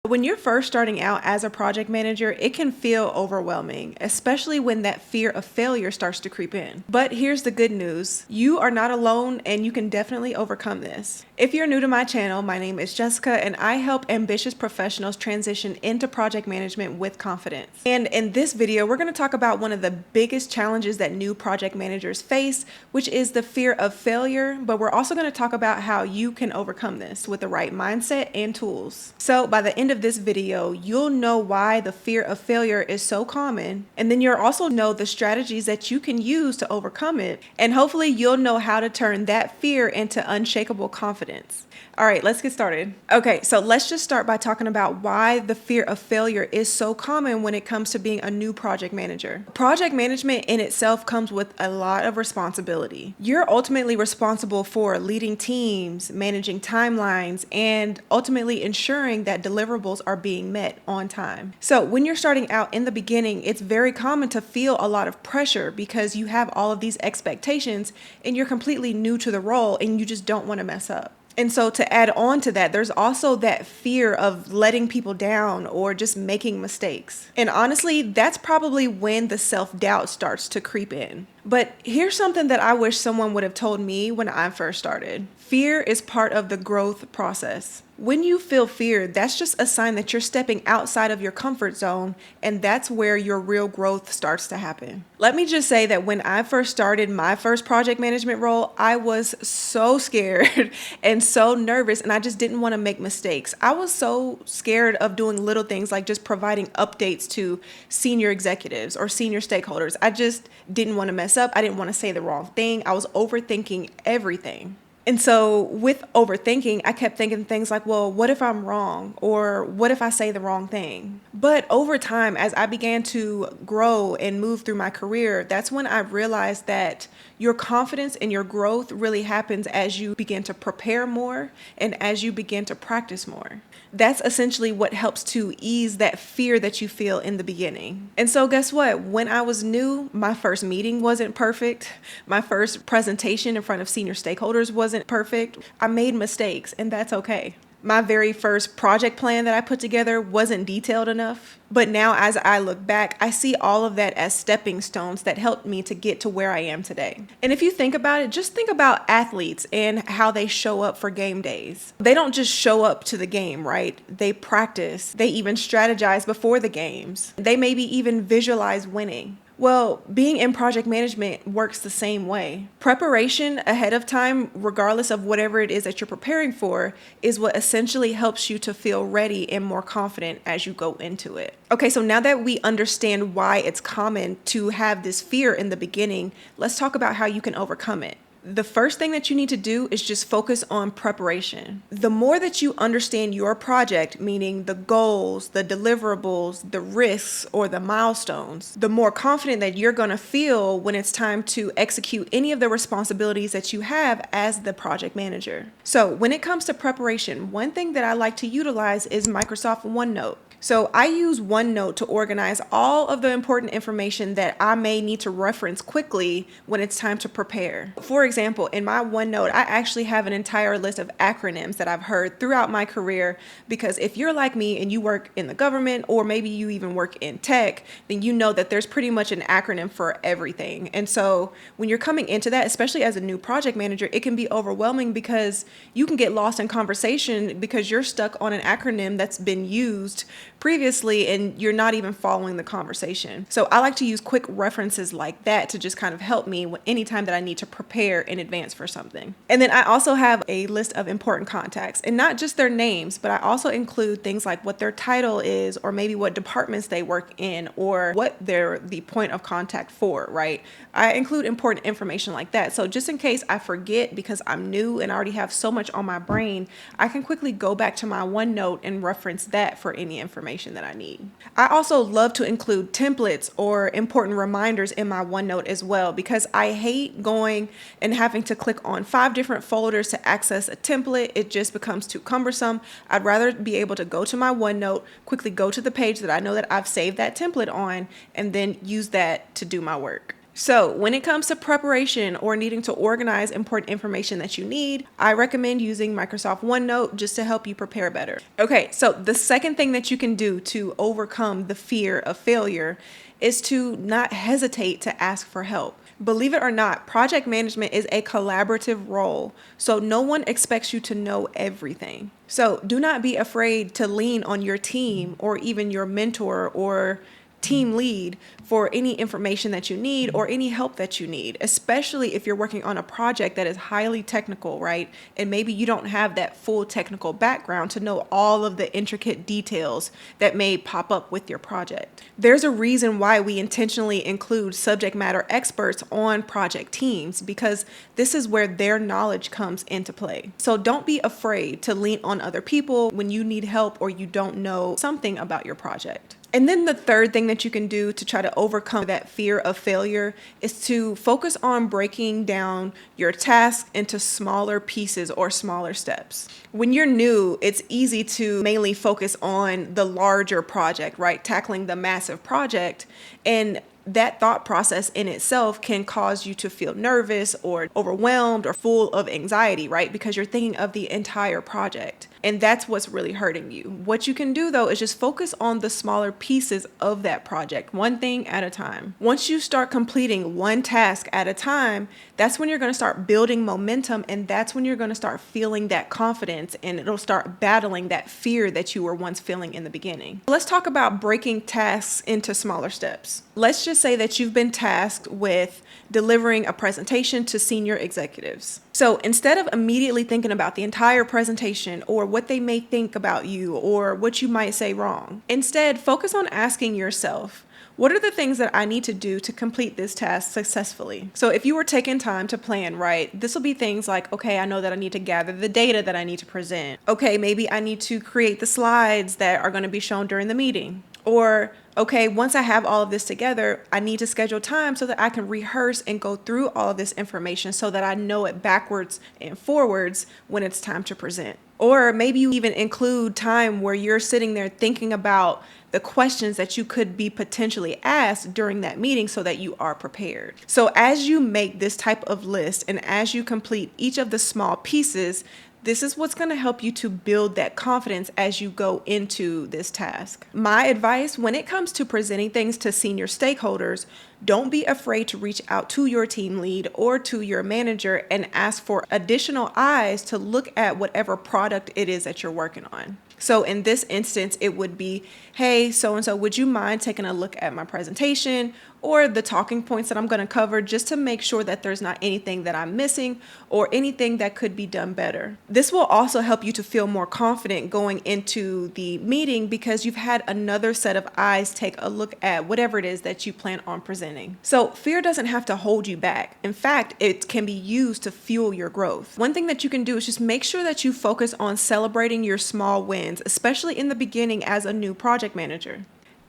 When you're first starting out as a project manager, it can feel overwhelming, especially when that fear of failure starts to creep in. But here's the good news. You are not alone and you can definitely overcome this. If you're new to my channel, my name is Jessica and I help ambitious professionals transition into project management with confidence. And in this video, we're going to talk about one of the biggest challenges that new project managers face, which is the fear of failure. But we're also going to talk about how you can overcome this with the right mindset and tools. So by the end of this video, you'll know why the fear of failure is so common, and then you'll also know the strategies that you can use to overcome it, and hopefully you'll know how to turn that fear into unshakable confidence. All right, let's get started. Okay, so let's just start by talking about why the fear of failure is so common when it comes to being a new project manager. Project management in itself comes with a lot of responsibility. You're ultimately responsible for leading teams, managing timelines, and ultimately ensuring that deliverables are being met on time. So when you're starting out in the beginning, it's very common to feel a lot of pressure because you have all of these expectations and you're completely new to the role and you just don't want to mess up. And so to add on to that, there's also that fear of letting people down or just making mistakes. And honestly, that's probably when the self-doubt starts to creep in. But here's something that I wish someone would have told me when I first started. Fear is part of the growth process. When you feel fear, that's just a sign that you're stepping outside of your comfort zone, and that's where your real growth starts to happen. Let me just say that when I first started my first project management role, I was so scared and so nervous, and I just didn't want to make mistakes. I was so scared of doing little things like just providing updates to senior executives or senior stakeholders. I just didn't want to mess up. I didn't want to say the wrong thing. I was overthinking everything. And so with overthinking, I kept thinking things like, well, what if I'm wrong? Or what if I say the wrong thing? But over time, as I began to grow and move through my career, that's when I realized that your confidence and your growth really happens as you begin to prepare more and as you begin to practice more. That's essentially what helps to ease that fear that you feel in the beginning. And so guess what? When I was new, my first meeting wasn't perfect. My first presentation in front of senior stakeholders wasn't perfect. I made mistakes, and that's okay. My very first project plan that I put together wasn't detailed enough. But now as I look back, I see all of that as stepping stones that helped me to get to where I am today. And if you think about it, just think about athletes and how they show up for game days. They don't just show up to the game, right? They practice. They even strategize before the games. They maybe even visualize winning. Well, being in project management works the same way. Preparation ahead of time, regardless of whatever it is that you're preparing for, is what essentially helps you to feel ready and more confident as you go into it. Okay, so now that we understand why it's common to have this fear in the beginning, let's talk about how you can overcome it. The first thing that you need to do is just focus on preparation. The more that you understand your project, meaning the goals, the deliverables, the risks, or the milestones, the more confident that you're going to feel when it's time to execute any of the responsibilities that you have as the project manager. So when it comes to preparation, one thing that I like to utilize is Microsoft OneNote. So I use OneNote to organize all of the important information that I may need to reference quickly when it's time to prepare. For example, in my OneNote, I actually have an entire list of acronyms that I've heard throughout my career, because if you're like me and you work in the government, or maybe you even work in tech, then you know that there's pretty much an acronym for everything. And so when you're coming into that, especially as a new project manager, it can be overwhelming because you can get lost in conversation because you're stuck on an acronym that's been used previously and you're not even following the conversation. So I like to use quick references like that to just kind of help me anytime that I need to prepare in advance for something. And then I also have a list of important contacts, and not just their names, but I also include things like what their title is, or maybe what departments they work in, or what they're the point of contact for, right? I include important information like that. So just in case I forget because I'm new and I already have so much on my brain, I can quickly go back to my OneNote and reference that for any information that I need. I also love to include templates or important reminders in my OneNote as well, because I hate going and having to click on 5 different folders to access a template. It just becomes too cumbersome. I'd rather be able to go to my OneNote, quickly go to the page that I know that I've saved that template on, and then use that to do my work. So when it comes to preparation or needing to organize important information that you need, I recommend using Microsoft OneNote just to help you prepare better. Okay, so the second thing that you can do to overcome the fear of failure is to not hesitate to ask for help. Believe it or not, project management is a collaborative role, so no one expects you to know everything. So do not be afraid to lean on your team or even your mentor or team lead for any information that you need or any help that you need, especially if you're working on a project that is highly technical, right? And maybe you don't have that full technical background to know all of the intricate details that may pop up with your project. There's a reason why we intentionally include subject matter experts on project teams, because this is where their knowledge comes into play. So don't be afraid to lean on other people when you need help or you don't know something about your project. And then the third thing that you can do to try to overcome that fear of failure is to focus on breaking down your tasks into smaller pieces or smaller steps. When you're new, it's easy to mainly focus on the larger project, right? Tackling the massive project. And that thought process in itself can cause you to feel nervous or overwhelmed or full of anxiety, right? Because you're thinking of the entire project. And that's what's really hurting you. What you can do though is just focus on the smaller pieces of that project, one thing at a time. Once you start completing one task at a time, that's when you're going to start building momentum, and that's when you're going to start feeling that confidence, and it'll start battling that fear that you were once feeling in the beginning. Let's talk about breaking tasks into smaller steps. Let's just say that you've been tasked with delivering a presentation to senior executives. So instead of immediately thinking about the entire presentation or what they may think about you or what you might say wrong, instead focus on asking yourself, what are the things that I need to do to complete this task successfully? So if you were taking time to plan, right, this will be things like, okay, I know that I need to gather the data that I need to present. Okay, maybe I need to create the slides that are going to be shown during the meeting. Or, okay, once I have all of this together, I need to schedule time so that I can rehearse and go through all of this information so that I know it backwards and forwards when it's time to present. Or maybe you even include time where you're sitting there thinking about the questions that you could be potentially asked during that meeting so that you are prepared. So as you make this type of list and as you complete each of the small pieces, this is what's going to help you to build that confidence as you go into this task. My advice when it comes to presenting things to senior stakeholders, don't be afraid to reach out to your team lead or to your manager and ask for additional eyes to look at whatever product it is that you're working on. So in this instance, it would be, hey, so-and-so, would you mind taking a look at my presentation or the talking points that I'm going to cover just to make sure that there's not anything that I'm missing or anything that could be done better. This will also help you to feel more confident going into the meeting because you've had another set of eyes take a look at whatever it is that you plan on presenting. So fear doesn't have to hold you back. In fact, it can be used to fuel your growth. One thing that you can do is just make sure that you focus on celebrating your small wins, especially in the beginning as a new project manager.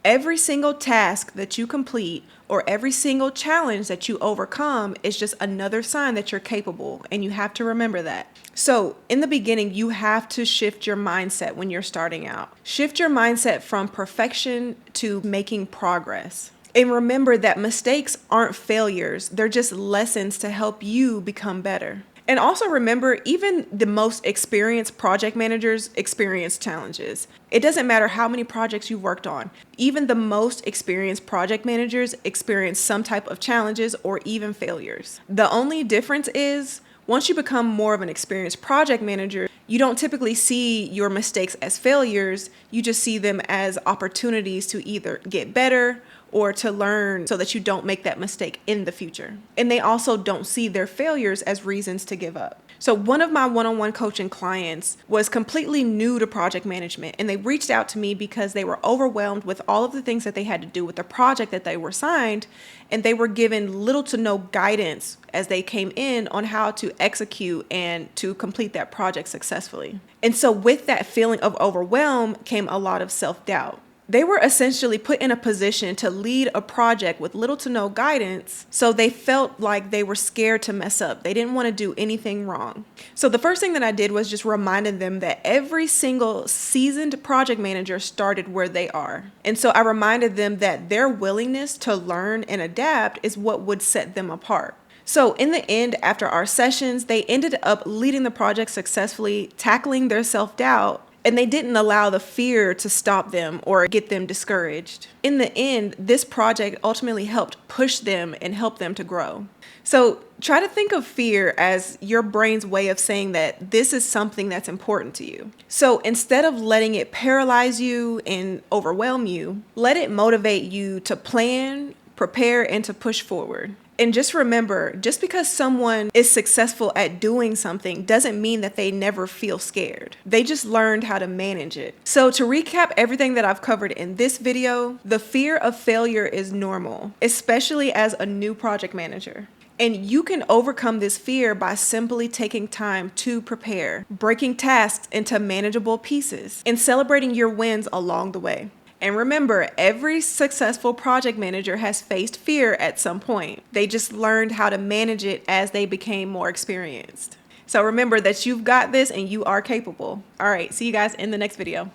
Every single task that you complete or every single challenge that you overcome is just another sign that you're capable, and you have to remember that. So in the beginning, you have to shift your mindset when you're starting out. Shift your mindset from perfection to making progress. And remember that mistakes aren't failures, they're just lessons to help you become better. And also remember, even the most experienced project managers experience challenges. It doesn't matter how many projects you've worked on. Even the most experienced project managers experience some type of challenges or even failures. The only difference is, once you become more of an experienced project manager, you don't typically see your mistakes as failures. You just see them as opportunities to either get better or to learn so that you don't make that mistake in the future. And they also don't see their failures as reasons to give up. So one of my one-on-one coaching clients was completely new to project management, and they reached out to me because they were overwhelmed with all of the things that they had to do with the project that they were assigned, and they were given little to no guidance as they came in on how to execute and to complete that project successfully. And so with that feeling of overwhelm came a lot of self-doubt. They were essentially put in a position to lead a project with little to no guidance, so they felt like they were scared to mess up. They didn't want to do anything wrong. So the first thing that I did was just reminded them that every single seasoned project manager started where they are. And so I reminded them that their willingness to learn and adapt is what would set them apart. So in the end, after our sessions, they ended up leading the project successfully, tackling their self-doubt, and they didn't allow the fear to stop them or get them discouraged. In the end, this project ultimately helped push them and help them to grow. So try to think of fear as your brain's way of saying that this is something that's important to you. So instead of letting it paralyze you and overwhelm you, let it motivate you to plan, prepare, and to push forward. And just remember, just because someone is successful at doing something doesn't mean that they never feel scared. They just learned how to manage it. So to recap everything that I've covered in this video, the fear of failure is normal, especially as a new project manager. And you can overcome this fear by simply taking time to prepare, breaking tasks into manageable pieces, and celebrating your wins along the way. And remember, every successful project manager has faced fear at some point. They just learned how to manage it as they became more experienced. So remember that you've got this and you are capable. All right, see you guys in the next video.